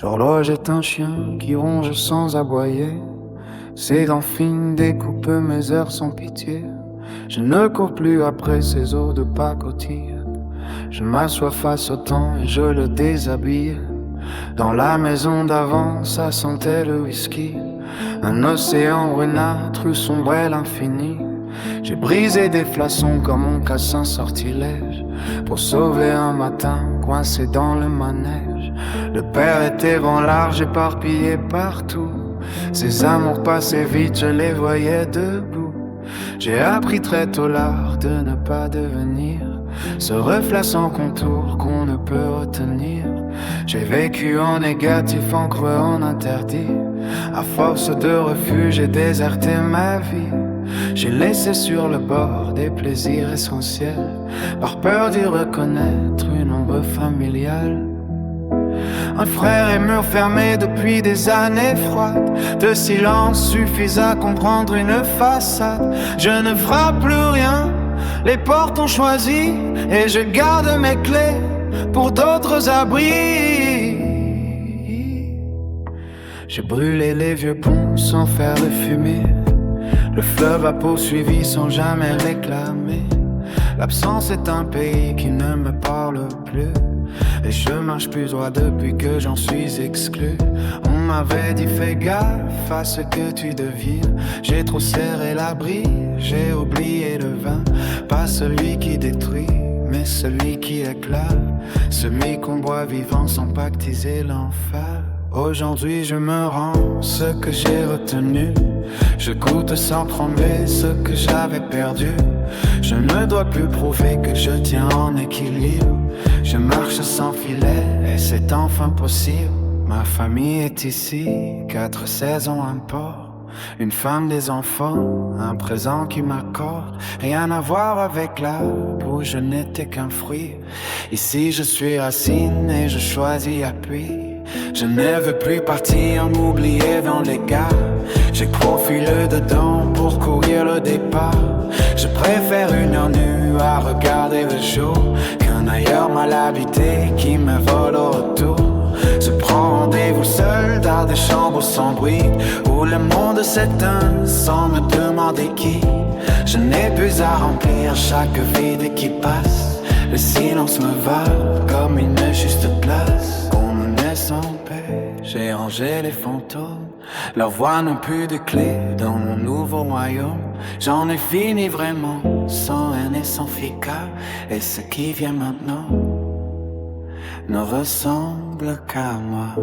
L'horloge est un chien qui ronge sans aboyer. Ses dents fines découpent mes heures sans pitié. Je ne cours plus après ces eaux de pacotille. Je m'assois face au temps et je le déshabille. Dans la maison d'avant, ça sentait le whisky. Un océan brunâtre sombrait l'infini. J'ai brisé des flaçons comme on casse un sortilège pour sauver un matin coincé dans le manège. Le père était vent large éparpillé partout. Ses amours passaient vite, je les voyais debout. J'ai appris très tôt l'art de ne pas devenir ce reflet sans contour qu'on ne peut retenir. J'ai vécu en négatif, en creux, en interdit. À force de refus, j'ai déserté ma vie. J'ai laissé sur le bord des plaisirs essentiels, par peur d'y reconnaître une ombre familiale. Un frère est mur fermé depuis des années froides. De silence suffisent à comprendre une façade. Je ne frappe plus rien, les portes ont choisi, et je garde mes clés pour d'autres abris. J'ai brûlé les vieux ponts sans faire de fumée. Le fleuve a poursuivi sans jamais réclamer. L'absence est un pays qui ne me parle plus, et je marche plus droit depuis que j'en suis exclu. On m'avait dit fais gaffe à ce que tu deviens. J'ai trop serré l'abri, j'ai oublié le vin. Pas celui qui détruit, mais celui qui éclate. Celui qu'on boit vivant sans pactiser l'enfer. Aujourd'hui je me rends ce que j'ai retenu. Je goûte sans trembler ce que j'avais perdu. Je ne dois plus prouver que je tiens en équilibre. Je marche sans filet et c'est enfin possible. Ma famille est ici, 4 saisons, un port, une femme, des enfants, un présent qui m'accorde. Rien à voir avec l'arbre où je n'étais qu'un fruit. Ici je suis racine et je choisis appui. Je ne veux plus partir, m'oublier dans les gares. J'ai profilé dedans pour courir le départ. Je préfère une heure nue à regarder le jour qu'un ailleurs mal habité qui me vole au retour. Se prend rendez-vous seul dans des chambres sans bruit, où le monde s'éteint sans me demander qui. Je n'ai plus à remplir chaque vide qui passe. Le silence me va comme une juste place. On me laisse en paix, j'ai rangé les fantômes. Leurs voix n'ont plus de clé dans mon nouveau royaume. J'en ai fini vraiment, sans haine et sans ficard. Et ce qui vient maintenant ne ressemble qu'à moi.